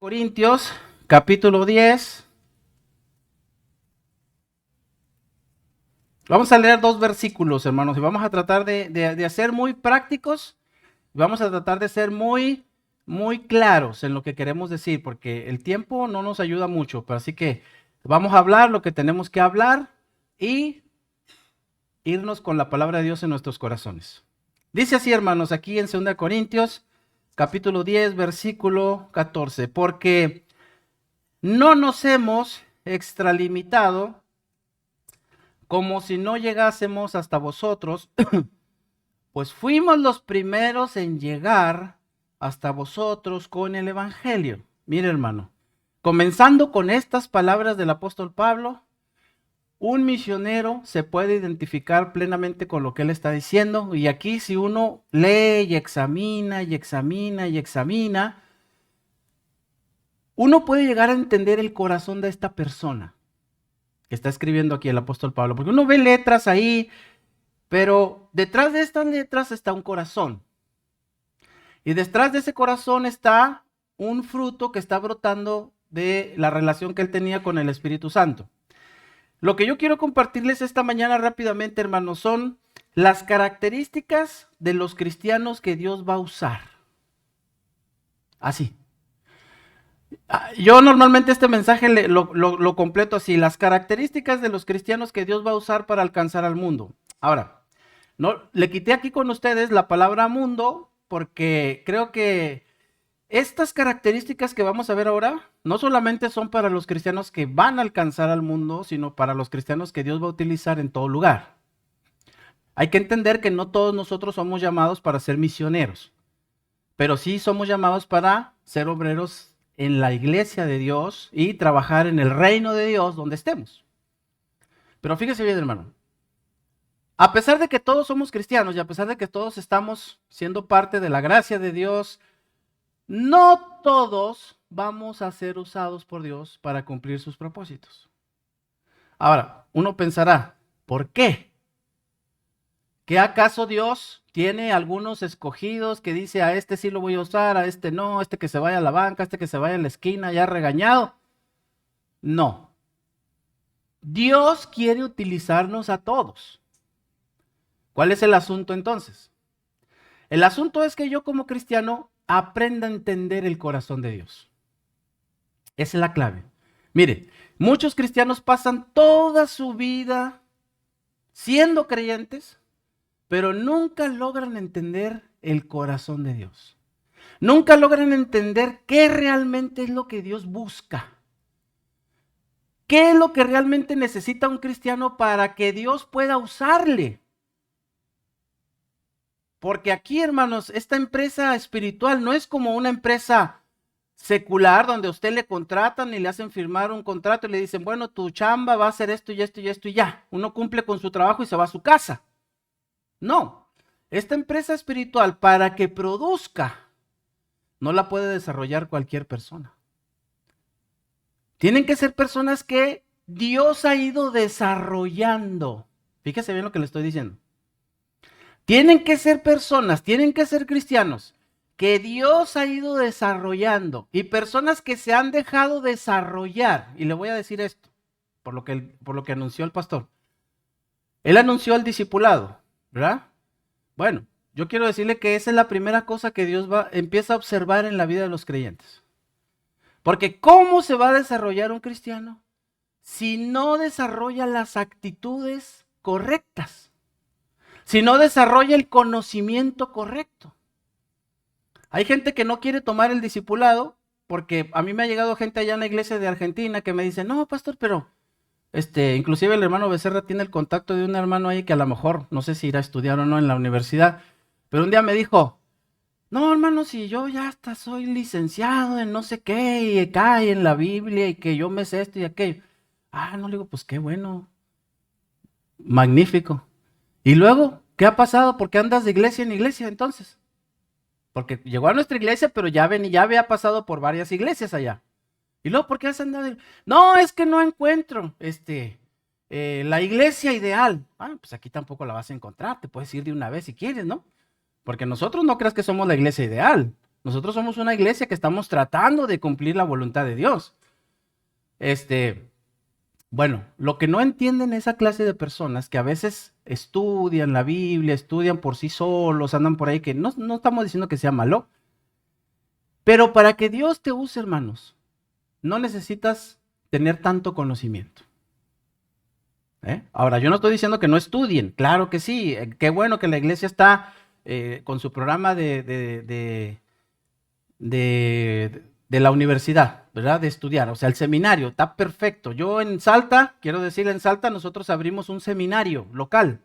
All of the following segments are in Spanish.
Corintios, capítulo 10. Vamos a leer 2 versículos, hermanos, y vamos a tratar de ser muy prácticos. Vamos a tratar de ser muy claros en lo que queremos decir, porque el tiempo no nos ayuda mucho. Pero así que vamos a hablar lo que tenemos que hablar y irnos con la palabra de Dios en nuestros corazones. Dice así, hermanos, aquí en 2 Corintios, capítulo 10, versículo 14. Porque no nos hemos extralimitado como si no llegásemos hasta vosotros, pues fuimos los primeros en llegar hasta vosotros con el Evangelio. Mire, hermano, comenzando con estas palabras del apóstol Pablo, un misionero se puede identificar plenamente con lo que él está diciendo. Y aquí, si uno lee y examina y examina y examina, uno puede llegar a entender el corazón de esta persona que está escribiendo aquí el apóstol Pablo, porque uno ve letras ahí, pero detrás de estas letras está un corazón. Y detrás de ese corazón está un fruto que está brotando de la relación que él tenía con el Espíritu Santo. Lo que yo quiero compartirles esta mañana rápidamente, hermanos, son las características de los cristianos que Dios va a usar. Así. Yo normalmente este mensaje lo completo así, las características de los cristianos que Dios va a usar para alcanzar al mundo. Ahora, no, le quité aquí con ustedes la palabra mundo porque creo que estas características que vamos a ver ahora no solamente son para los cristianos que van a alcanzar al mundo, sino para los cristianos que Dios va a utilizar en todo lugar. Hay que entender que no todos nosotros somos llamados para ser misioneros, pero sí somos llamados para ser obreros en la iglesia de Dios y trabajar en el reino de Dios donde estemos. Pero fíjese bien, hermano. A pesar de que todos somos cristianos y a pesar de que todos estamos siendo parte de la gracia de Dios, no todos vamos a ser usados por Dios para cumplir sus propósitos. Ahora, uno pensará, ¿por qué? ¿Que acaso Dios tiene algunos escogidos que dice a este sí lo voy a usar, a este no, a este que se vaya a la banca, a este que se vaya a la esquina ya regañado? No. Dios quiere utilizarnos a todos. ¿Cuál es el asunto entonces? El asunto es que yo como cristiano aprenda a entender el corazón de Dios. Esa es la clave. Mire, muchos cristianos pasan toda su vida siendo creyentes, pero nunca logran entender el corazón de Dios. Nunca logran entender qué realmente es lo que Dios busca. ¿Qué es lo que realmente necesita un cristiano para que Dios pueda usarle? Porque aquí, hermanos, esta empresa espiritual no es como una empresa secular donde a usted le contratan y le hacen firmar un contrato y le dicen, bueno, tu chamba va a ser esto y esto y esto y ya. Uno cumple con su trabajo y se va a su casa. No, esta empresa espiritual para que produzca no la puede desarrollar cualquier persona. Tienen que ser personas que Dios ha ido desarrollando. Fíjese bien lo que le estoy diciendo. Tienen que ser personas, tienen que ser cristianos que Dios ha ido desarrollando y personas que se han dejado desarrollar. Y le voy a decir esto, por lo que anunció el pastor. Él anunció el discipulado, ¿verdad? Bueno, yo quiero decirle que esa es la primera cosa que Dios empieza a observar en la vida de los creyentes. Porque ¿cómo se va a desarrollar un cristiano si no desarrolla las actitudes correctas? Si no desarrolla el conocimiento correcto. Hay gente que no quiere tomar el discipulado porque a mí me ha llegado gente allá en la iglesia de Argentina que me dice, no, pastor, pero inclusive el hermano Becerra tiene el contacto de un hermano ahí que a lo mejor, no sé si irá a estudiar o no en la universidad, pero un día me dijo, no, hermano, si yo ya hasta soy licenciado en no sé qué, y acá y en la Biblia, y que yo me sé esto y aquello. Ah, no, le digo, pues qué bueno, magnífico. Y luego, ¿qué ha pasado? ¿Por qué andas de iglesia en iglesia entonces? Porque llegó a nuestra iglesia, pero ya había pasado por varias iglesias allá. Y luego, ¿por qué has andado? No, es que no encuentro la iglesia ideal. Ah, pues aquí tampoco la vas a encontrar. Te puedes ir de una vez si quieres, ¿no? Porque nosotros no creas que somos la iglesia ideal. Nosotros somos una iglesia que estamos tratando de cumplir la voluntad de Dios. Bueno, lo que no entienden esa clase de personas que a veces estudian la Biblia, estudian por sí solos, andan por ahí, que no estamos diciendo que sea malo, pero para que Dios te use, hermanos, no necesitas tener tanto conocimiento. Ahora, yo no estoy diciendo que no estudien, claro que sí, qué bueno que la iglesia está con su programa de la universidad, ¿verdad? De estudiar, o sea, el seminario, está perfecto. Yo en Salta, quiero decir, en Salta nosotros abrimos un seminario local.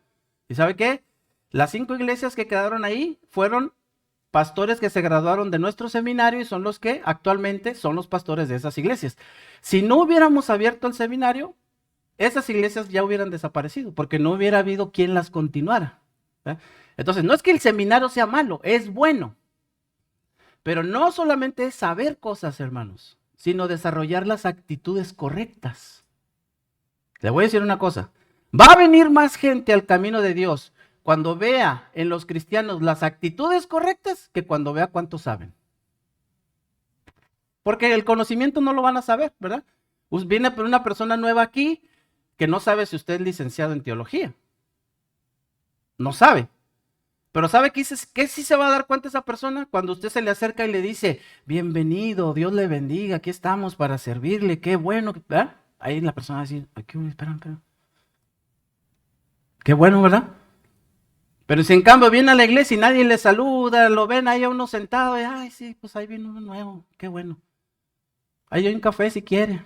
¿Y sabe qué? Las 5 iglesias que quedaron ahí fueron pastores que se graduaron de nuestro seminario y son los que actualmente son los pastores de esas iglesias. Si no hubiéramos abierto el seminario, esas iglesias ya hubieran desaparecido, porque no hubiera habido quien las continuara. Entonces, no es que el seminario sea malo, es bueno. Pero no solamente es saber cosas, hermanos, sino desarrollar las actitudes correctas. Le voy a decir una cosa. Va a venir más gente al camino de Dios cuando vea en los cristianos las actitudes correctas que cuando vea cuánto saben. Porque el conocimiento no lo van a saber, ¿verdad? Viene una persona nueva aquí que no sabe si usted es licenciado en teología. No sabe. Pero ¿sabe qué sí se va a dar cuenta esa persona? Cuando usted se le acerca y le dice, bienvenido, Dios le bendiga, aquí estamos para servirle, qué bueno, ¿verdad? Ahí la persona va a decir, espera. Qué bueno, ¿verdad? Pero si en cambio viene a la iglesia y nadie le saluda, lo ven ahí a uno sentado, y, ay, sí, pues ahí viene uno nuevo, qué bueno. Ahí hay un café si quiere.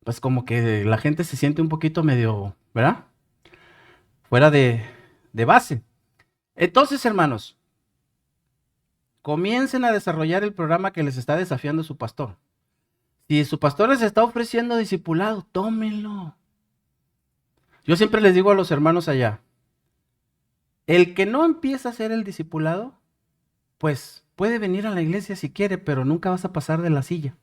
Pues como que la gente se siente un poquito medio, ¿verdad? Fuera de base. Entonces, hermanos, comiencen a desarrollar el programa que les está desafiando su pastor. Si su pastor les está ofreciendo discipulado, tómenlo. Yo siempre les digo a los hermanos allá, el que no empieza a ser el discipulado, pues puede venir a la iglesia si quiere, pero nunca vas a pasar de la silla.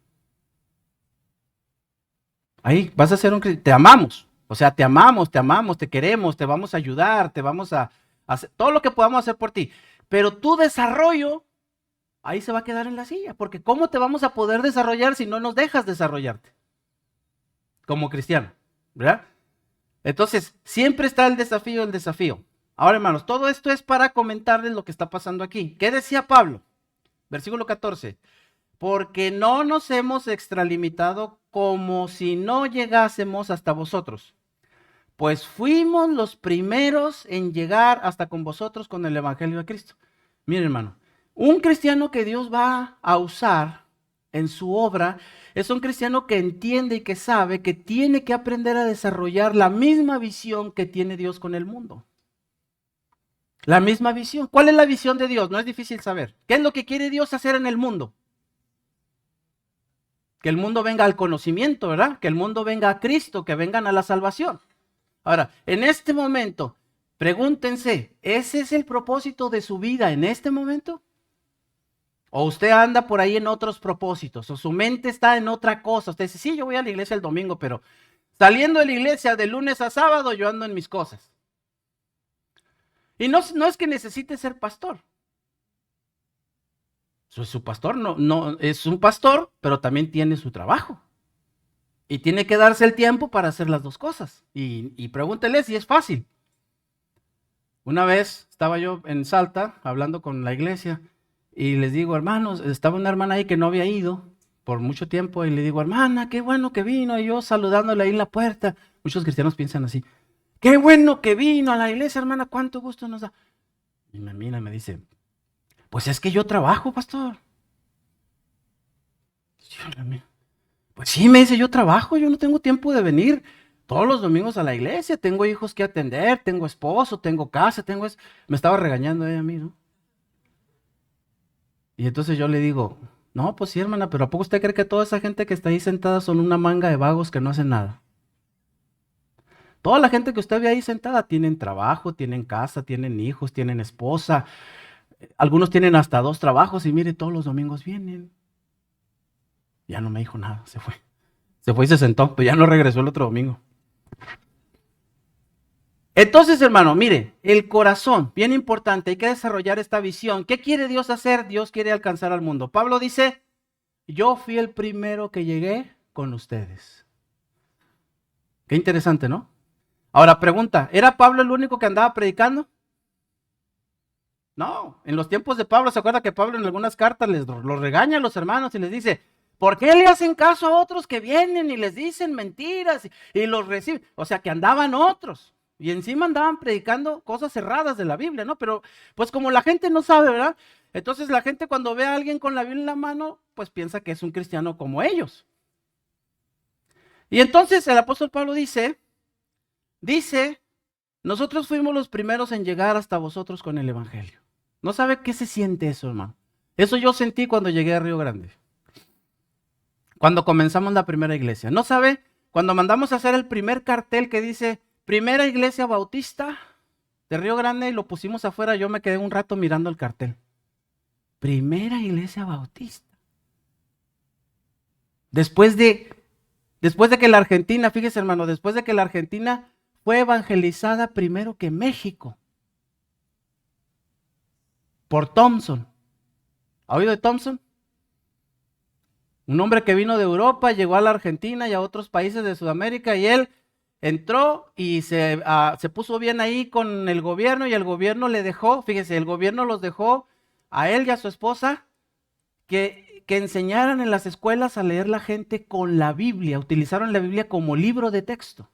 Ahí vas a ser te amamos, o sea, te amamos, te queremos, te vamos a ayudar, te vamos a hacer todo lo que podamos hacer por ti. Pero tu desarrollo ahí se va a quedar en la silla, porque ¿cómo te vamos a poder desarrollar si no nos dejas desarrollarte? Como cristiano, ¿verdad? Entonces, siempre está el desafío. Ahora, hermanos, todo esto es para comentarles lo que está pasando aquí. ¿Qué decía Pablo? Versículo 14. Porque no nos hemos extralimitado como si no llegásemos hasta vosotros, pues fuimos los primeros en llegar hasta con vosotros con el Evangelio de Cristo. Miren, hermano, un cristiano que Dios va a usar en su obra es un cristiano que entiende y que sabe que tiene que aprender a desarrollar la misma visión que tiene Dios con el mundo. La misma visión. ¿Cuál es la visión de Dios? No es difícil saber. ¿Qué es lo que quiere Dios hacer en el mundo? Que el mundo venga al conocimiento, ¿verdad? Que el mundo venga a Cristo, que vengan a la salvación. Ahora, en este momento, pregúntense, ¿ese es el propósito de su vida en este momento? ¿O usted anda por ahí en otros propósitos? ¿O su mente está en otra cosa? Usted dice, sí, yo voy a la iglesia el domingo, pero saliendo de la iglesia de lunes a sábado, yo ando en mis cosas. Y no es que necesite ser pastor. Su pastor no es un pastor, pero también tiene su trabajo. Y tiene que darse el tiempo para hacer las dos cosas. Y pregúntele si es fácil. Una vez estaba yo en Salta hablando con la iglesia y les digo, hermanos, estaba una hermana ahí que no había ido por mucho tiempo y le digo, hermana, qué bueno que vino. Y yo saludándole ahí en la puerta. Muchos cristianos piensan así, qué bueno que vino a la iglesia, hermana, cuánto gusto nos da. Y me mira y me dice, pues es que yo trabajo, pastor. Pues sí, me dice, yo trabajo, yo no tengo tiempo de venir todos los domingos a la iglesia, tengo hijos que atender, tengo esposo, tengo casa, tengo eso. Me estaba regañando ella a mí, ¿no? Y entonces yo le digo, no, pues sí, hermana, pero ¿a poco usted cree que toda esa gente que está ahí sentada son una manga de vagos que no hacen nada? Toda la gente que usted ve ahí sentada tienen trabajo, tienen casa, tienen hijos, tienen esposa. Algunos tienen hasta 2 trabajos y mire, todos los domingos vienen. Ya no me dijo nada, se fue. Se fue y se sentó, pero ya no regresó el otro domingo. Entonces, hermano, mire, el corazón, bien importante, hay que desarrollar esta visión. ¿Qué quiere Dios hacer? Dios quiere alcanzar al mundo. Pablo dice, yo fui el primero que llegué con ustedes. Qué interesante, ¿no? Ahora pregunta, ¿era Pablo el único que andaba predicando? No, en los tiempos de Pablo, ¿se acuerda que Pablo en algunas cartas los regaña a los hermanos y les dice, ¿por qué le hacen caso a otros que vienen y les dicen mentiras y los reciben? O sea, que andaban otros y encima andaban predicando cosas erradas de la Biblia, ¿no? Pero pues como la gente no sabe, ¿verdad? Entonces la gente cuando ve a alguien con la Biblia en la mano, pues piensa que es un cristiano como ellos. Y entonces el apóstol Pablo dice, nosotros fuimos los primeros en llegar hasta vosotros con el evangelio. ¿No sabe qué se siente eso, hermano? Eso yo sentí cuando llegué a Río Grande. Cuando comenzamos la primera iglesia. ¿No sabe? Cuando mandamos a hacer el primer cartel que dice Primera Iglesia Bautista de Río Grande y lo pusimos afuera, yo me quedé un rato mirando el cartel. Primera Iglesia Bautista. Después de que la Argentina, fíjese hermano, después de que la Argentina fue evangelizada primero que México. Por Thompson. ¿Ha oído de Thompson? Un hombre que vino de Europa, llegó a la Argentina y a otros países de Sudamérica y él entró y se puso bien ahí con el gobierno y el gobierno le dejó, fíjese, el gobierno los dejó a él y a su esposa que enseñaran en las escuelas a leer la gente con la Biblia, utilizaron la Biblia como libro de texto.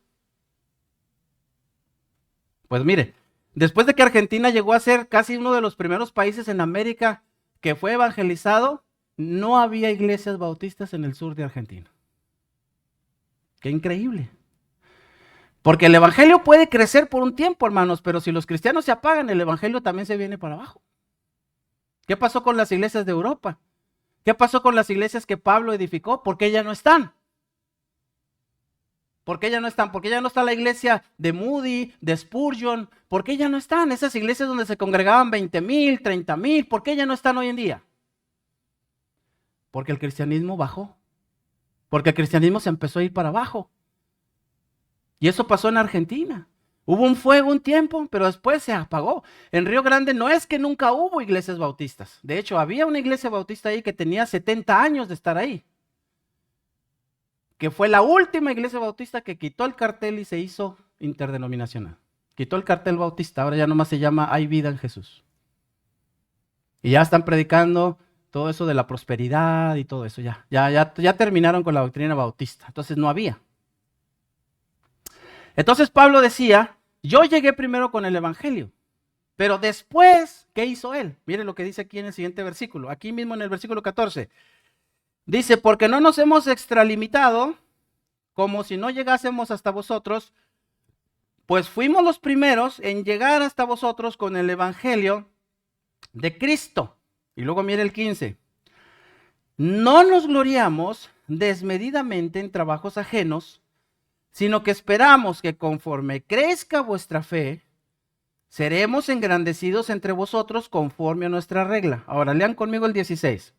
Pues mire, después de que Argentina llegó a ser casi uno de los primeros países en América que fue evangelizado, no había iglesias bautistas en el sur de Argentina. Qué increíble. Porque el evangelio puede crecer por un tiempo, hermanos, pero si los cristianos se apagan, el evangelio también se viene para abajo. ¿Qué pasó con las iglesias de Europa? ¿Qué pasó con las iglesias que Pablo edificó? ¿Por qué ya no están? ¿Por qué ya no están? ¿Por qué ya no está la iglesia de Moody, de Spurgeon? ¿Por qué ya no están? Esas iglesias donde se congregaban 20,000, 30,000, ¿por qué ya no están hoy en día? Porque el cristianismo bajó. Porque el cristianismo se empezó a ir para abajo. Y eso pasó en Argentina. Hubo un fuego un tiempo, pero después se apagó. En Río Grande no es que nunca hubo iglesias bautistas. De hecho, había una iglesia bautista ahí que tenía 70 años de estar ahí. Que fue la última iglesia bautista que quitó el cartel y se hizo interdenominacional. Quitó el cartel bautista, ahora ya nomás se llama Hay Vida en Jesús. Y ya están predicando todo eso de la prosperidad y todo eso. Ya terminaron con la doctrina bautista. Entonces no había. Entonces Pablo decía, yo llegué primero con el evangelio, pero después, ¿qué hizo él? Miren lo que dice aquí en el siguiente versículo, aquí mismo en el versículo 14. Dice, porque no nos hemos extralimitado, como si no llegásemos hasta vosotros, pues fuimos los primeros en llegar hasta vosotros con el evangelio de Cristo. Y luego mire el 15. No nos gloriamos desmedidamente en trabajos ajenos, sino que esperamos que conforme crezca vuestra fe, seremos engrandecidos entre vosotros conforme a nuestra regla. Ahora lean conmigo el 16.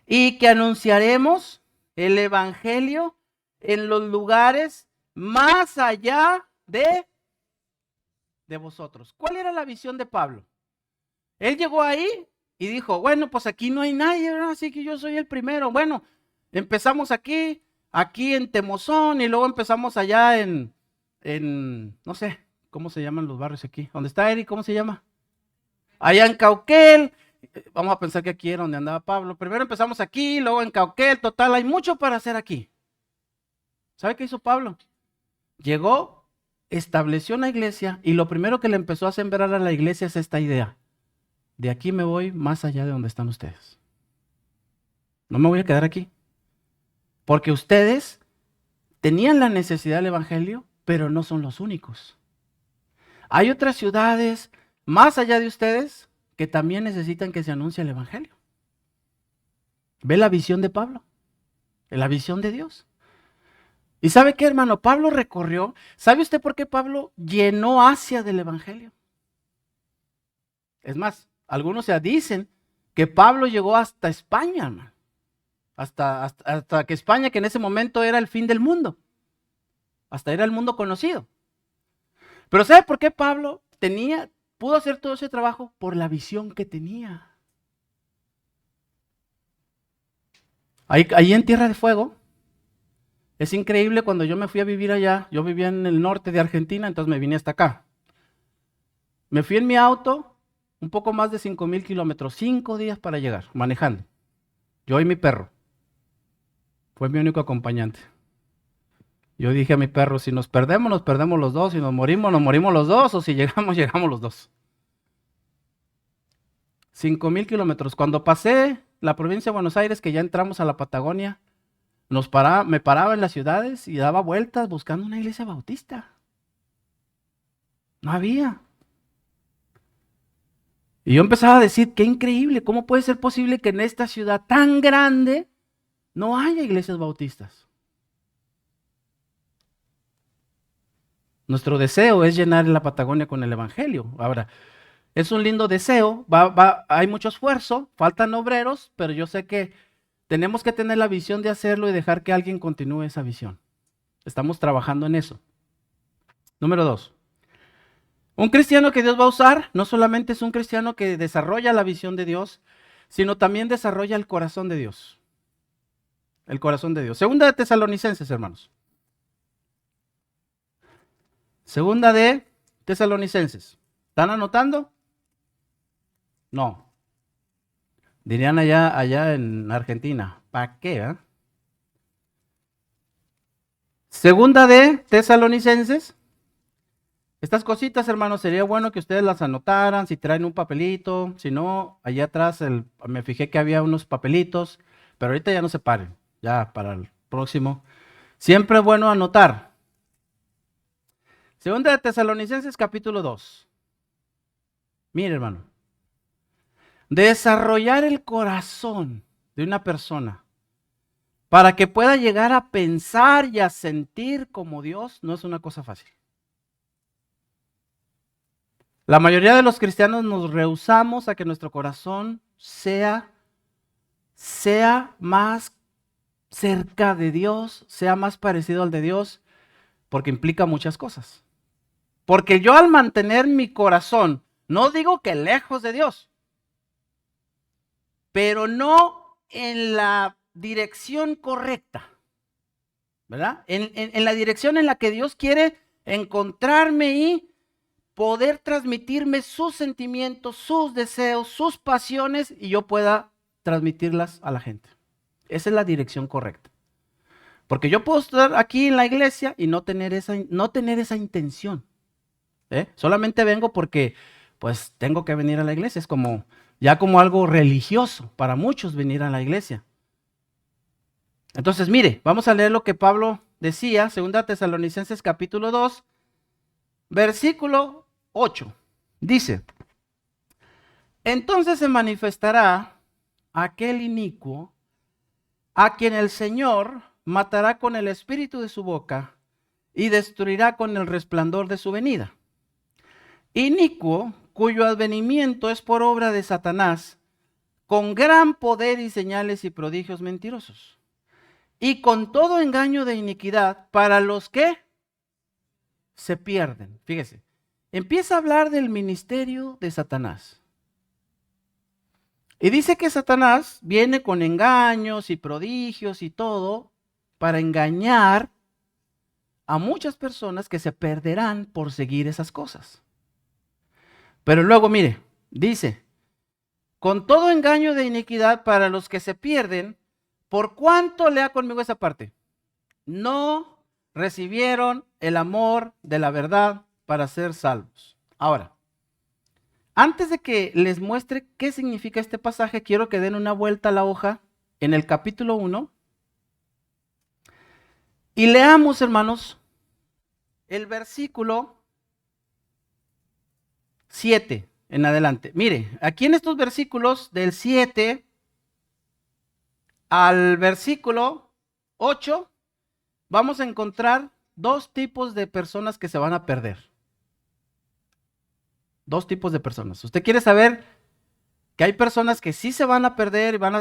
Y que anunciaremos el evangelio en los lugares más allá de vosotros. ¿Cuál era la visión de Pablo? Él llegó ahí y dijo, bueno, pues aquí no hay nadie, ¿verdad? Así que yo soy el primero. Bueno, empezamos aquí en Temozón y luego empezamos allá en, no sé, ¿cómo se llaman los barrios aquí? ¿Dónde está Eric? ¿Cómo se llama? Allá en Cauquel. Vamos a pensar que aquí era donde andaba Pablo. Primero empezamos aquí, luego en Cauquel. Total, hay mucho para hacer aquí. ¿Sabe qué hizo Pablo? Llegó, estableció una iglesia y lo primero que le empezó a sembrar a la iglesia es esta idea. De aquí me voy más allá de donde están ustedes. No me voy a quedar aquí. Porque ustedes tenían la necesidad del evangelio, pero no son los únicos. Hay otras ciudades más allá de ustedes que también necesitan que se anuncie el evangelio. ¿Ve la visión de Pablo? La visión de Dios. ¿Y sabe qué, hermano? Pablo recorrió. ¿Sabe usted por qué Pablo llenó Asia del evangelio? Es más, algunos ya dicen que Pablo llegó hasta España, hermano. Hasta que España, que en ese momento era el fin del mundo. Hasta era el mundo conocido. Pero ¿sabe por qué Pablo pudo hacer todo ese trabajo? Por la visión que tenía. Ahí en Tierra de Fuego, es increíble, cuando yo me fui a vivir allá, yo vivía en el norte de Argentina, entonces me vine hasta acá. Me fui en mi auto, un poco más de 5,000 kilómetros, 5 días para llegar, manejando. Yo y mi perro. Fue mi único acompañante. Yo dije a mi perro, si nos perdemos los dos, si nos morimos los dos, o si llegamos los dos. 5,000 kilómetros. Cuando pasé la provincia de Buenos Aires, que ya entramos a la Patagonia, me paraba en las ciudades y daba vueltas buscando una iglesia bautista. No había. Y yo empezaba a decir, qué increíble, ¿cómo puede ser posible que en esta ciudad tan grande no haya iglesias bautistas? Nuestro deseo es llenar la Patagonia con el Evangelio. Ahora, es un lindo deseo, hay mucho esfuerzo, faltan obreros, pero yo sé que tenemos que tener la visión de hacerlo y dejar que alguien continúe esa visión. Estamos trabajando en eso. Número 2. Un cristiano que Dios va a usar no solamente es un cristiano que desarrolla la visión de Dios, sino también desarrolla el corazón de Dios. El corazón de Dios. Segunda de Tesalonicenses, hermanos. Segunda de Tesalonicenses. ¿Están anotando? No. Dirían allá en Argentina, ¿para qué? Segunda de Tesalonicenses. Estas cositas, hermanos, sería bueno que ustedes las anotaran, si traen un papelito, si no, allá atrás me fijé que había unos papelitos, pero ahorita ya no se paren, ya para el próximo. Siempre es bueno anotar. Segunda de Tesalonicenses, capítulo 2. Mire, hermano, desarrollar el corazón de una persona para que pueda llegar a pensar y a sentir como Dios no es una cosa fácil. La mayoría de los cristianos nos rehusamos a que nuestro corazón sea más cerca de Dios, sea más parecido al de Dios, porque implica muchas cosas. Porque yo al mantener mi corazón, no digo que lejos de Dios, pero no en la dirección correcta, ¿verdad? En la dirección en la que Dios quiere encontrarme y poder transmitirme sus sentimientos, sus deseos, sus pasiones y yo pueda transmitirlas a la gente. Esa es la dirección correcta. Porque yo puedo estar aquí en la iglesia y no tener esa intención. Solamente vengo porque pues tengo que venir a la iglesia. Es como algo religioso para muchos venir a la iglesia. Entonces, mire, vamos a leer lo que Pablo decía, 2 Tesalonicenses capítulo 2, versículo 8. Dice, entonces se manifestará aquel inicuo a quien el Señor matará con el espíritu de su boca y destruirá con el resplandor de su venida. Inicuo, cuyo advenimiento es por obra de Satanás, con gran poder y señales y prodigios mentirosos, y con todo engaño de iniquidad para los que se pierden. Fíjese, empieza a hablar del ministerio de Satanás. Y dice que Satanás viene con engaños y prodigios y todo para engañar a muchas personas que se perderán por seguir esas cosas. Pero luego, mire, dice, con todo engaño de iniquidad para los que se pierden, ¿por cuánto lea conmigo esa parte? No recibieron el amor de la verdad para ser salvos. Ahora, antes de que les muestre qué significa este pasaje, quiero que den una vuelta a la hoja en el capítulo 1 y leamos, hermanos, el versículo 7 en adelante. Mire, aquí en estos versículos del 7 al versículo 8 vamos a encontrar dos tipos de personas que se van a perder. Dos tipos de personas. ¿Usted quiere saber que hay personas que sí se van a perder y van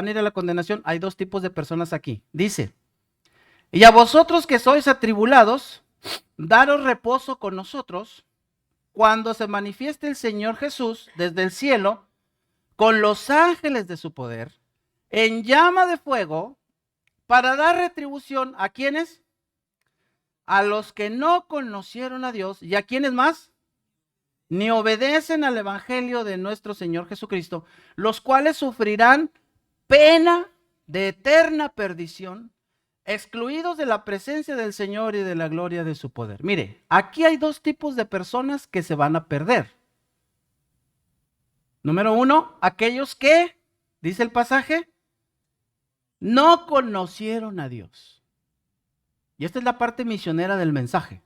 a ir a la condenación? Hay dos tipos de personas aquí. Dice, y a vosotros que sois atribulados, daros reposo con nosotros cuando se manifieste el Señor Jesús desde el cielo con los ángeles de su poder en llama de fuego para dar retribución a quienes, a los que no conocieron a Dios y a quienes más ni obedecen al evangelio de nuestro Señor Jesucristo, los cuales sufrirán pena de eterna perdición, excluidos de la presencia del Señor y de la gloria de su poder. Mire, aquí hay dos tipos de personas que se van a perder. Número uno, aquellos que, dice el pasaje, no conocieron a Dios. Y esta es la parte misionera del mensaje.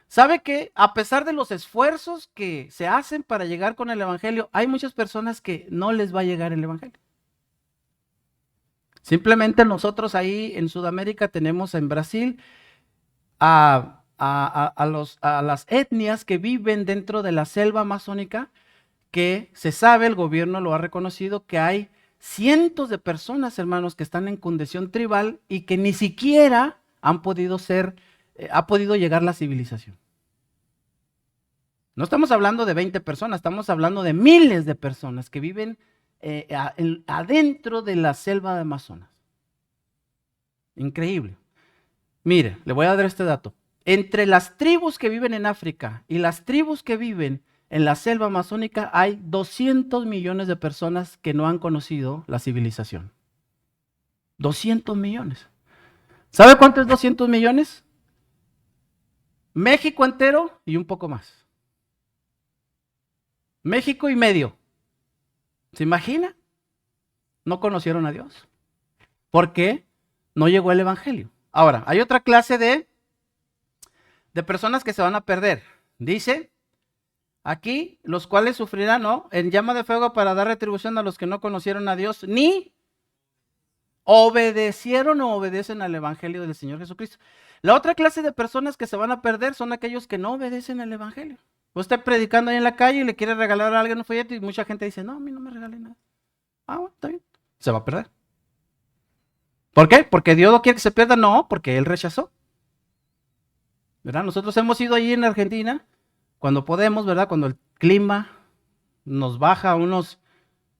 ¿Sabe que a pesar de los esfuerzos que se hacen para llegar con el evangelio, hay muchas personas que no les va a llegar el evangelio? Simplemente nosotros ahí en Sudamérica tenemos en Brasil a las etnias que viven dentro de la selva amazónica, que se sabe, el gobierno lo ha reconocido, que hay cientos de personas, hermanos, que están en condición tribal y que ni siquiera han podido ha podido llegar la civilización. No estamos hablando de 20 personas, estamos hablando de miles de personas que viven adentro de la selva de Amazonas. Increíble. Mire, le voy a dar este dato. Entre las tribus que viven en África y las tribus que viven en la selva amazónica hay 200 millones de personas que no han conocido la civilización. 200 millones. ¿Sabe cuánto es 200 millones? México entero y un poco más. México y medio. ¿Se imagina? No conocieron a Dios. ¿Por qué? No llegó el evangelio. Ahora, hay otra clase de personas que se van a perder. Dice aquí, los cuales sufrirán, ¿no?, en llama de fuego para dar retribución a los que no conocieron a Dios, ni obedecieron o obedecen al evangelio del Señor Jesucristo. La otra clase de personas que se van a perder son aquellos que no obedecen al evangelio. Usted está predicando ahí en la calle y le quiere regalar a alguien un folleto y mucha gente dice, no, a mí no me regale nada. Ah, bueno, está bien. Se va a perder. ¿Por qué? ¿Porque Dios no quiere que se pierda? No, porque Él rechazó. ¿Verdad? Nosotros hemos ido allí en Argentina cuando podemos, ¿verdad? Cuando el clima nos baja a unos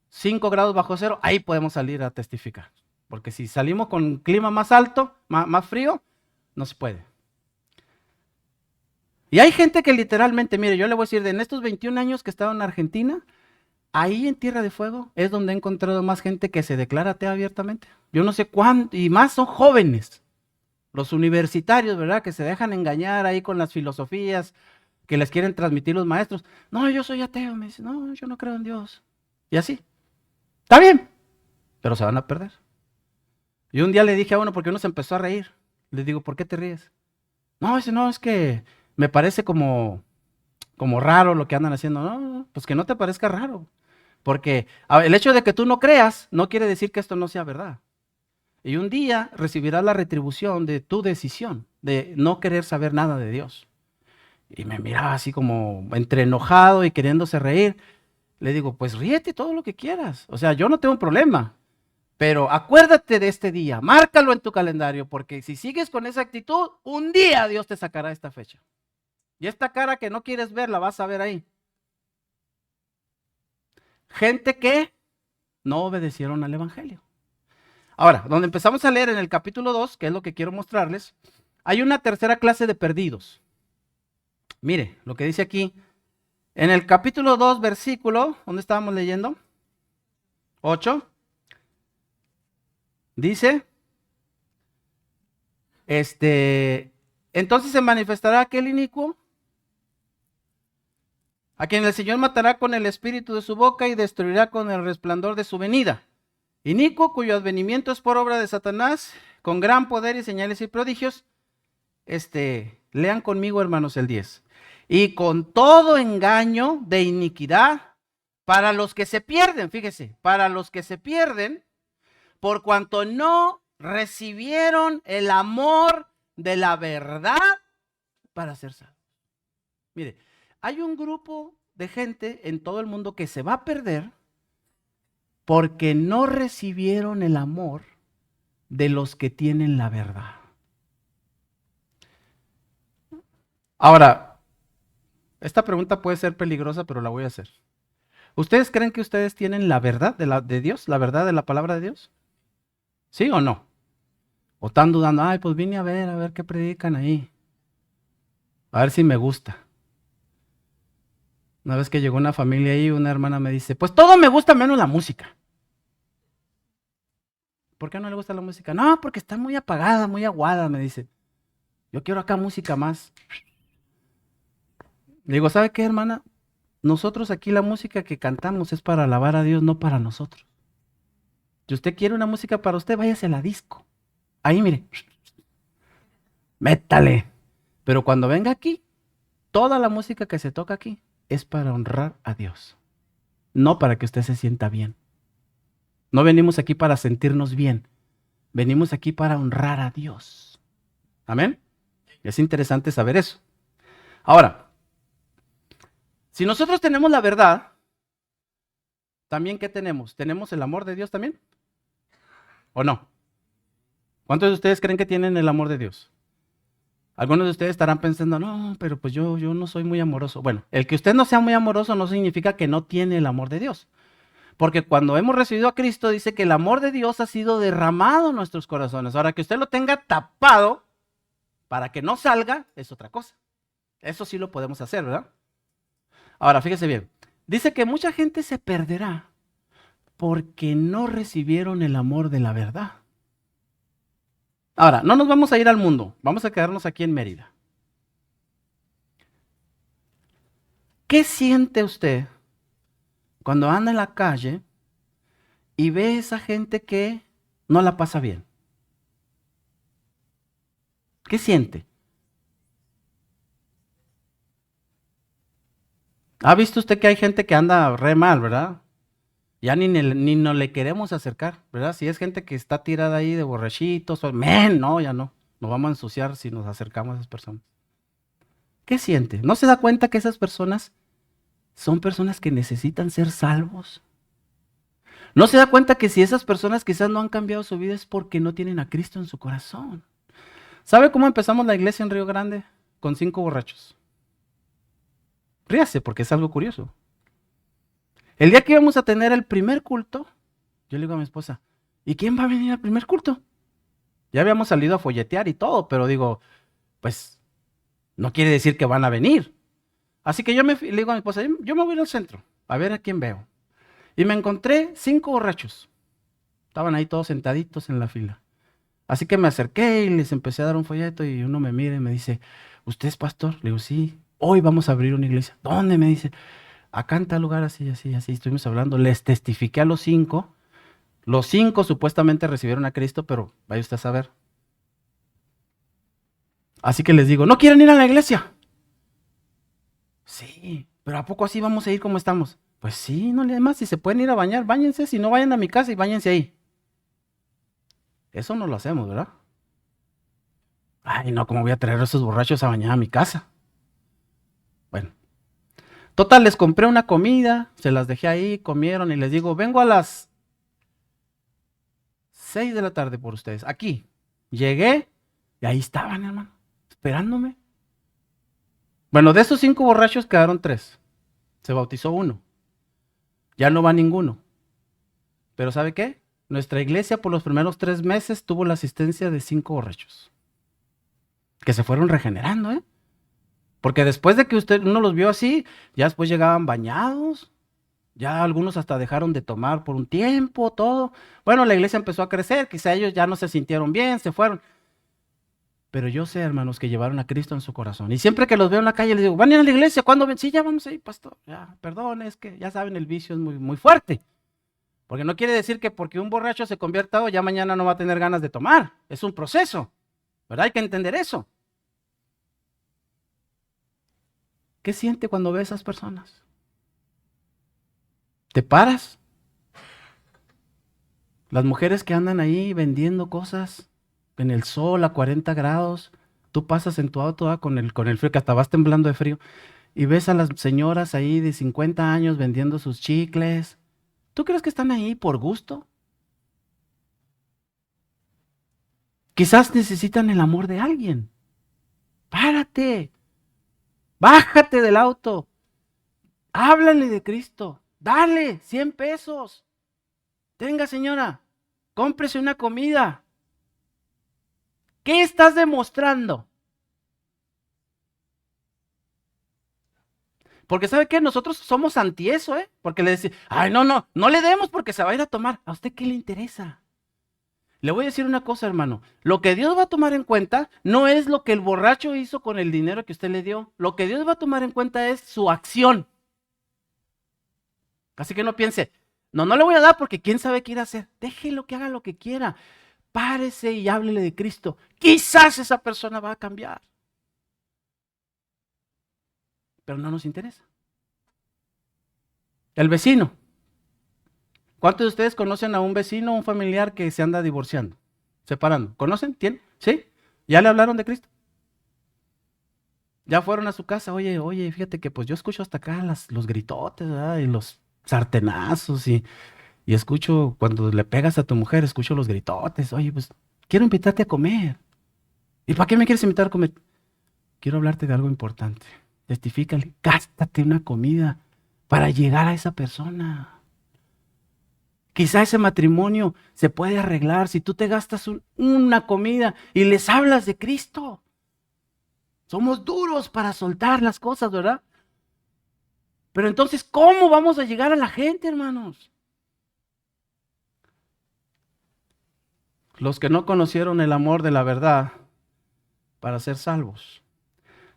5 grados bajo cero, ahí podemos salir a testificar. Porque si salimos con clima más alto, más frío, no se puede. Y hay gente que literalmente, mire, yo le voy a decir, en estos 21 años que he estado en Argentina, ahí en Tierra de Fuego es donde he encontrado más gente que se declara atea abiertamente. Yo no sé cuánto, y más son jóvenes, los universitarios, ¿verdad? Que se dejan engañar ahí con las filosofías que les quieren transmitir los maestros. No, yo soy ateo, me dice, no, yo no creo en Dios. Y así. Está bien, pero se van a perder. Y un día le dije a uno, porque uno se empezó a reír. Le digo, ¿por qué te ríes? No, dice, no, es que me parece como raro lo que andan haciendo. No, pues que no te parezca raro. Porque el hecho de que tú no creas no quiere decir que esto no sea verdad. Y un día recibirás la retribución de tu decisión de no querer saber nada de Dios. Y me miraba así como entre enojado y queriéndose reír. Le digo, pues ríete todo lo que quieras. O sea, yo no tengo un problema. Pero acuérdate de este día, márcalo en tu calendario, porque si sigues con esa actitud, un día Dios te sacará esta fecha. Y esta cara que no quieres ver, la vas a ver ahí. Gente que no obedecieron al evangelio. Ahora, donde empezamos a leer en el capítulo 2, que es lo que quiero mostrarles, hay una tercera clase de perdidos. Mire, lo que dice aquí, en el capítulo 2, versículo, ¿dónde estábamos leyendo? 8. Dice, entonces se manifestará aquel inicuo, a quien el Señor matará con el espíritu de su boca y destruirá con el resplandor de su venida. Inicuo, cuyo advenimiento es por obra de Satanás, con gran poder y señales y prodigios. Lean conmigo, hermanos, el 10. Y con todo engaño de iniquidad para los que se pierden, fíjese, para los que se pierden, por cuanto no recibieron el amor de la verdad para ser salvos. Mire, hay un grupo de gente en todo el mundo que se va a perder porque no recibieron el amor de los que tienen la verdad. Ahora, esta pregunta puede ser peligrosa, pero la voy a hacer. ¿Ustedes creen que ustedes tienen la verdad de Dios, la verdad de la palabra de Dios? ¿Sí o no? ¿O están dudando? Ay, pues vine a ver qué predican ahí. A ver si me gusta. Una vez que llegó una familia ahí, una hermana me dice, pues todo me gusta menos la música. ¿Por qué no le gusta la música? No, porque está muy apagada, muy aguada, me dice. Yo quiero acá música más. Le digo, ¿sabe qué, hermana? Nosotros aquí la música que cantamos es para alabar a Dios, no para nosotros. Si usted quiere una música para usted, váyase a la disco. Ahí, mire, métale. Pero cuando venga aquí, toda la música que se toca aquí es para honrar a Dios, no para que usted se sienta bien. No venimos aquí para sentirnos bien, venimos aquí para honrar a Dios. Amén. Es interesante saber eso. Ahora, si nosotros tenemos la verdad, ¿también qué tenemos? ¿Tenemos el amor de Dios también? ¿O no? ¿Cuántos de ustedes creen que tienen el amor de Dios? Algunos de ustedes estarán pensando, no, pero pues yo no soy muy amoroso. Bueno, el que usted no sea muy amoroso no significa que no tiene el amor de Dios. Porque cuando hemos recibido a Cristo dice que el amor de Dios ha sido derramado en nuestros corazones. Ahora que usted lo tenga tapado para que no salga es otra cosa. Eso sí lo podemos hacer, ¿verdad? Ahora, fíjese bien. Dice que mucha gente se perderá porque no recibieron el amor de la verdad. Ahora, no nos vamos a ir al mundo, vamos a quedarnos aquí en Mérida. ¿Qué siente usted cuando anda en la calle y ve esa gente que no la pasa bien? ¿Qué siente? ¿Ha visto usted que hay gente que anda re mal, verdad? Ya ni nos le queremos acercar, ¿verdad? Si es gente que está tirada ahí de borrachitos, no, ya no. Nos vamos a ensuciar si nos acercamos a esas personas. ¿Qué siente? ¿No se da cuenta que esas personas son personas que necesitan ser salvos? ¿No se da cuenta que si esas personas quizás no han cambiado su vida es porque no tienen a Cristo en su corazón? ¿Sabe cómo empezamos la iglesia en Río Grande? Con 5 borrachos. Ríase porque es algo curioso. El día que íbamos a tener el primer culto, yo le digo a mi esposa, ¿y quién va a venir al primer culto? Ya habíamos salido a folletear y todo, pero digo, pues no quiere decir que van a venir. Así que le digo a mi esposa, yo me voy al centro a ver a quién veo. Y me encontré 5 borrachos. Estaban ahí todos sentaditos en la fila. Así que me acerqué y les empecé a dar un folleto y uno me mira y me dice, ¿usted es pastor? Le digo, sí, hoy vamos a abrir una iglesia. ¿Dónde? Me dice, acá en tal lugar, así, así, así. Estuvimos hablando, les testifiqué a los 5. Los 5 supuestamente recibieron a Cristo, pero vaya usted a saber. Así que les digo, ¿no quieren ir a la iglesia? Sí, pero ¿a poco así vamos a ir como estamos? Pues sí, no le demás, si se pueden ir a bañar, báñense, si no vayan a mi casa y báñense ahí. Eso no lo hacemos, ¿verdad? Ay, no, ¿cómo voy a traer a esos borrachos a bañar a mi casa? Bueno, total, les compré una comida, se las dejé ahí, comieron y les digo, vengo a las 6 de la tarde por ustedes, aquí. Llegué y ahí estaban, hermano, esperándome. Bueno, de esos 5 borrachos quedaron 3. Se bautizó uno. Ya no va ninguno. Pero ¿sabe qué? Nuestra iglesia por los primeros 3 meses tuvo la asistencia de 5 borrachos. Que se fueron regenerando, ¿eh? Porque después de que uno los vio así, ya después llegaban bañados. Ya algunos hasta dejaron de tomar por un tiempo, todo. Bueno, la iglesia empezó a crecer, quizá ellos ya no se sintieron bien, se fueron. Pero yo sé, hermanos, que llevaron a Cristo en su corazón. Y siempre que los veo en la calle, les digo, ¿van a ir a la iglesia? ¿Cuándo ven? Sí, ya vamos a ir, pastor. Ya, perdón, es que ya saben, el vicio es muy, muy fuerte. Porque no quiere decir que porque un borracho se convierta hoy, ya mañana no va a tener ganas de tomar. Es un proceso, ¿verdad? Hay que entender eso. ¿Qué siente cuando ve a esas personas? ¿Te paras? Las mujeres que andan ahí vendiendo cosas en el sol a 40 grados, tú pasas en tu auto con el frío, que hasta vas temblando de frío, y ves a las señoras ahí de 50 años vendiendo sus chicles. ¿Tú crees que están ahí por gusto? Quizás necesitan el amor de alguien. Párate. Bájate del auto. Háblale de Cristo. Dale 100 pesos. Tenga, señora, cómprese una comida. ¿Qué estás demostrando? Porque ¿sabe qué? Nosotros somos anti eso, ¿eh? Porque le decimos, ay, no le demos porque se va a ir a tomar. ¿A usted qué le interesa? Le voy a decir una cosa, hermano. Lo que Dios va a tomar en cuenta no es lo que el borracho hizo con el dinero que usted le dio. Lo que Dios va a tomar en cuenta es su acción. Así que no piense, no le voy a dar porque quién sabe qué ir a hacer. Déjelo que haga lo que quiera. Párese y háblele de Cristo. Quizás esa persona va a cambiar. Pero no nos interesa. El vecino. ¿Cuántos de ustedes conocen a un vecino o un familiar que se anda divorciando, separando? ¿Conocen? ¿Tienen? ¿Sí? ¿Ya le hablaron de Cristo? Ya fueron a su casa, oye, fíjate que pues yo escucho hasta acá los gritotes, ¿verdad? Y los sartenazos y escucho cuando le pegas a tu mujer, escucho los gritotes. Oye, pues quiero invitarte a comer. ¿Y para qué me quieres invitar a comer? Quiero hablarte de algo importante. Testifícale, gástate una comida para llegar a esa persona. Quizá ese matrimonio se puede arreglar si tú te gastas una comida y les hablas de Cristo. Somos duros para soltar las cosas, ¿verdad? Pero entonces, ¿cómo vamos a llegar a la gente, hermanos? Los que no conocieron el amor de la verdad para ser salvos.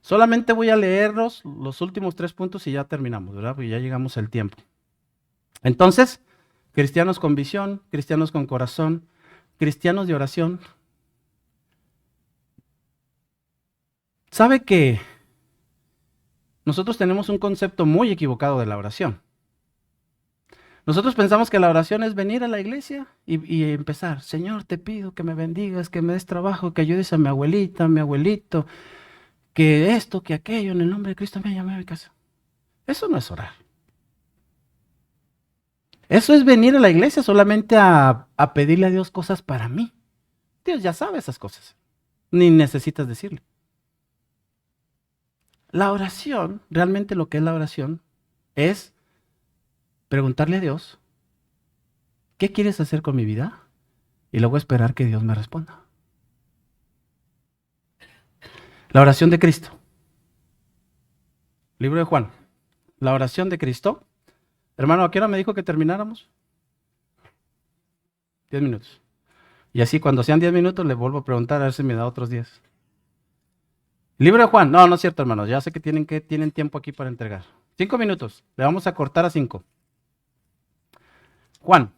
Solamente voy a leerlos los últimos 3 puntos y ya terminamos, ¿verdad? Porque ya llegamos al tiempo. Entonces, cristianos con visión, cristianos con corazón, cristianos de oración. ¿Sabe que nosotros tenemos un concepto muy equivocado de la oración? Nosotros pensamos que la oración es venir a la iglesia y empezar, Señor, te pido que me bendigas, que me des trabajo, que ayudes a mi abuelita, a mi abuelito, que esto, que aquello, en el nombre de Cristo me llame a mi casa. Eso no es orar. Eso es venir a la iglesia solamente a pedirle a Dios cosas para mí. Dios ya sabe esas cosas. Ni necesitas decirle. La oración, realmente lo que es la oración, es preguntarle a Dios, ¿qué quieres hacer con mi vida? Y luego esperar que Dios me responda. La oración de Cristo. Libro de Juan. La oración de Cristo. Hermano, ¿a qué hora me dijo que termináramos? 10 minutos. Y así cuando sean 10 minutos le vuelvo a preguntar a ver si me da otros 10. Libro de Juan. No es cierto, hermanos. Ya sé que tienen tiempo aquí para entregar. 5 minutos. Le vamos a cortar a 5. Juan.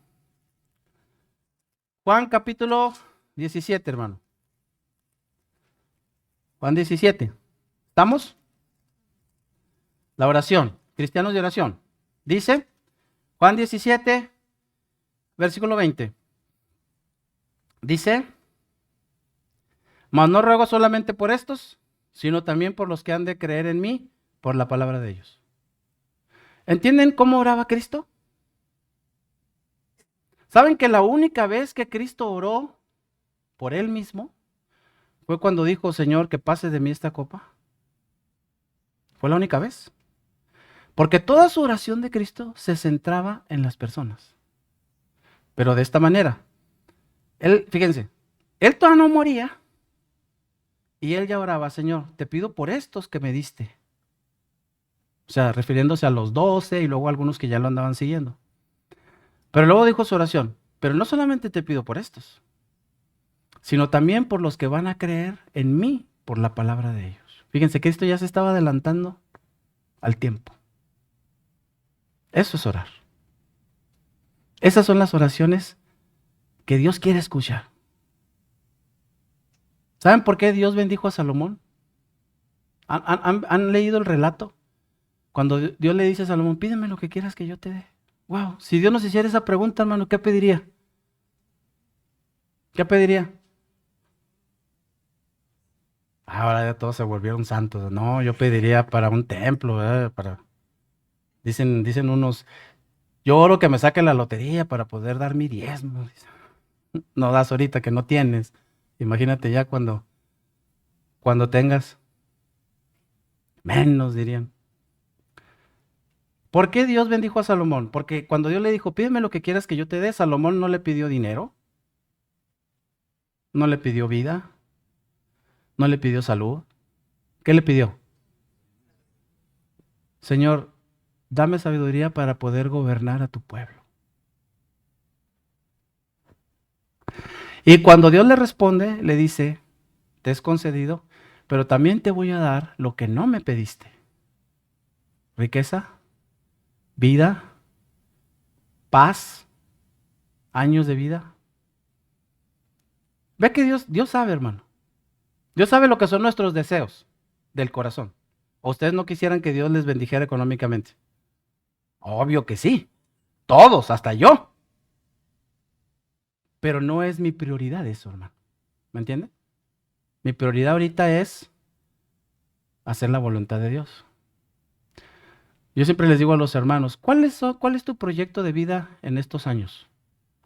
Juan capítulo 17, hermano. Juan 17. ¿Estamos? La oración. Cristianos de oración. Dice Juan 17, versículo 20. Dice, mas no ruego solamente por estos, sino también por los que han de creer en mí por la palabra de ellos. ¿Entienden cómo oraba Cristo? ¿Saben que la única vez que Cristo oró por él mismo fue cuando dijo, Señor, que pase de mí esta copa? Fue la única vez. Porque toda su oración de Cristo se centraba en las personas. Pero de esta manera. Él, fíjense, él todavía no moría y él ya oraba, Señor, te pido por estos que me diste. O sea, refiriéndose a los 12 y luego a algunos que ya lo andaban siguiendo. Pero luego dijo su oración, pero no solamente te pido por estos, sino también por los que van a creer en mí por la palabra de ellos. Fíjense, Cristo ya se estaba adelantando al tiempo. Eso es orar. Esas son las oraciones que Dios quiere escuchar. ¿Saben por qué Dios bendijo a Salomón? ¿Han leído el relato? Cuando Dios le dice a Salomón, pídeme lo que quieras que yo te dé. Wow, si Dios nos hiciera esa pregunta, hermano, ¿qué pediría? ¿Qué pediría? Ahora ya todos se volvieron santos. No, yo pediría para un templo, ¿verdad? Dicen unos, yo oro que me saque la lotería para poder dar mi diezmo. No das ahorita que no tienes. Imagínate ya cuando tengas. Menos dirían. ¿Por qué Dios bendijo a Salomón? Porque cuando Dios le dijo, pídeme lo que quieras que yo te dé, Salomón no le pidió dinero, no le pidió vida, no le pidió salud. ¿Qué le pidió? Señor, dame sabiduría para poder gobernar a tu pueblo. Y cuando Dios le responde, le dice, te es concedido, pero también te voy a dar lo que no me pediste. Riqueza, vida, paz, años de vida. Ve que Dios sabe, hermano. Dios sabe lo que son nuestros deseos del corazón. ¿O ustedes no quisieran que Dios les bendijera económicamente? Obvio que sí. Todos, hasta yo. Pero no es mi prioridad eso, hermano. ¿Me entiende? Mi prioridad ahorita es hacer la voluntad de Dios. Yo siempre les digo a los hermanos, ¿cuál es tu proyecto de vida en estos años?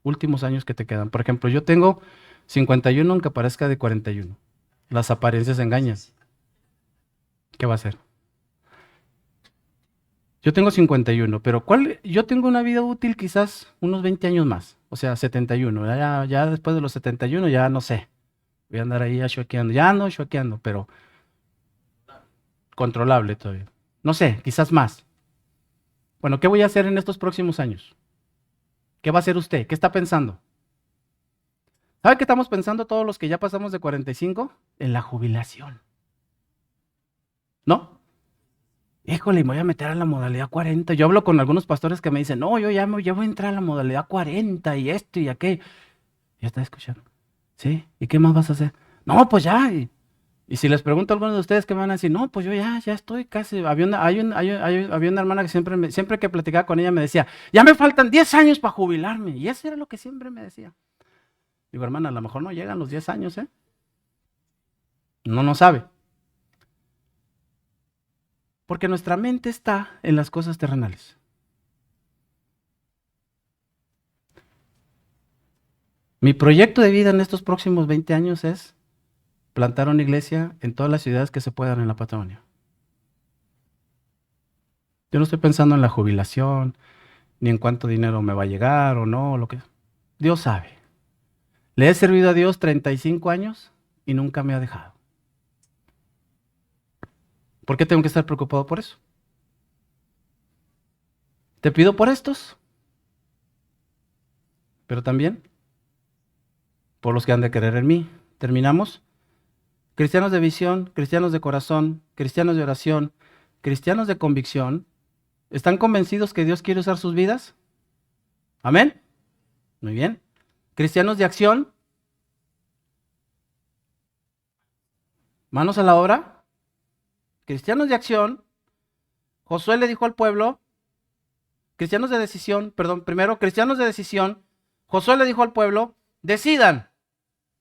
Últimos años que te quedan. Por ejemplo, yo tengo 51 aunque parezca de 41. Las apariencias engañan. ¿Qué va a hacer? Yo tengo 51, pero yo tengo una vida útil quizás unos 20 años más. O sea, 71. Ya después de los 71 ya no sé. Voy a andar ahí choqueando. Ya no choqueando, pero controlable todavía. No sé, quizás más. Bueno, ¿qué voy a hacer en estos próximos años? ¿Qué va a hacer usted? ¿Qué está pensando? ¿Sabe qué estamos pensando todos los que ya pasamos de 45? En la jubilación. ¿No? Híjole, me voy a meter a la modalidad 40. Yo hablo con algunos pastores que me dicen, no, yo ya voy a entrar a la modalidad 40 y esto y aquello. Ya está escuchando. ¿Sí? ¿Y qué más vas a hacer? No, pues ya. Y si les pregunto a algunos de ustedes, ¿qué me van a decir? No, pues yo ya estoy casi. Había una hermana que siempre que platicaba con ella me decía, ya me faltan 10 años para jubilarme. Y eso era lo que siempre me decía. Digo, hermana, a lo mejor no llegan los 10 años, ¿eh? No sabe. Porque nuestra mente está en las cosas terrenales. Mi proyecto de vida en estos próximos 20 años es plantar una iglesia en todas las ciudades que se puedan en la Patagonia. Yo no estoy pensando en la jubilación, ni en cuánto dinero me va a llegar o no, lo que Dios sabe. Le he servido a Dios 35 años y nunca me ha dejado. ¿Por qué tengo que estar preocupado por eso? Te pido por estos, pero también por los que han de querer en mí. ¿Terminamos? Cristianos de visión, cristianos de corazón, cristianos de oración, cristianos de convicción, ¿están convencidos que Dios quiere usar sus vidas? ¿Amén? Muy bien. ¿Cristianos de acción? ¿Manos a la obra? Cristianos de acción. Josué le dijo al pueblo, cristianos de decisión, primero, cristianos de decisión. Josué le dijo al pueblo, decidan,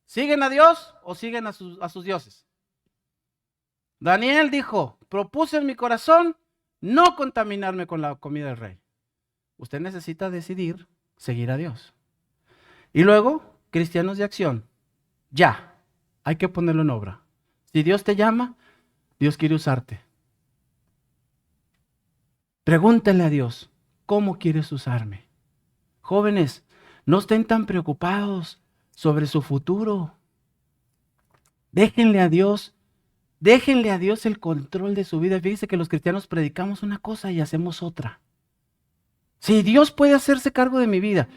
¿siguen a Dios o siguen a sus dioses? Daniel dijo, propuse en mi corazón no contaminarme con la comida del rey. Usted necesita decidir seguir a Dios. Y luego, cristianos de acción. Ya, hay que ponerlo en obra. Si Dios te llama, Dios quiere usarte. Pregúntale a Dios, ¿cómo quieres usarme? Jóvenes, no estén tan preocupados sobre su futuro. Déjenle a Dios el control de su vida. Fíjense que los cristianos predicamos una cosa y hacemos otra. Sí, Dios puede hacerse cargo de mi vida,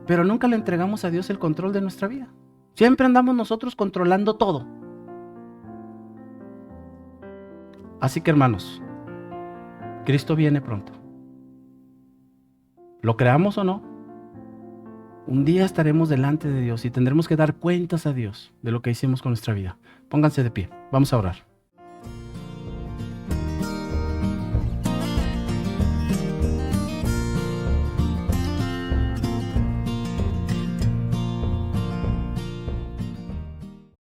pero nunca le entregamos a Dios el control de nuestra vida. Siempre andamos nosotros controlando todo. Así que, hermanos, Cristo viene pronto. ¿Lo creamos o no? Un día estaremos delante de Dios y tendremos que dar cuentas a Dios de lo que hicimos con nuestra vida. Pónganse de pie, vamos a orar.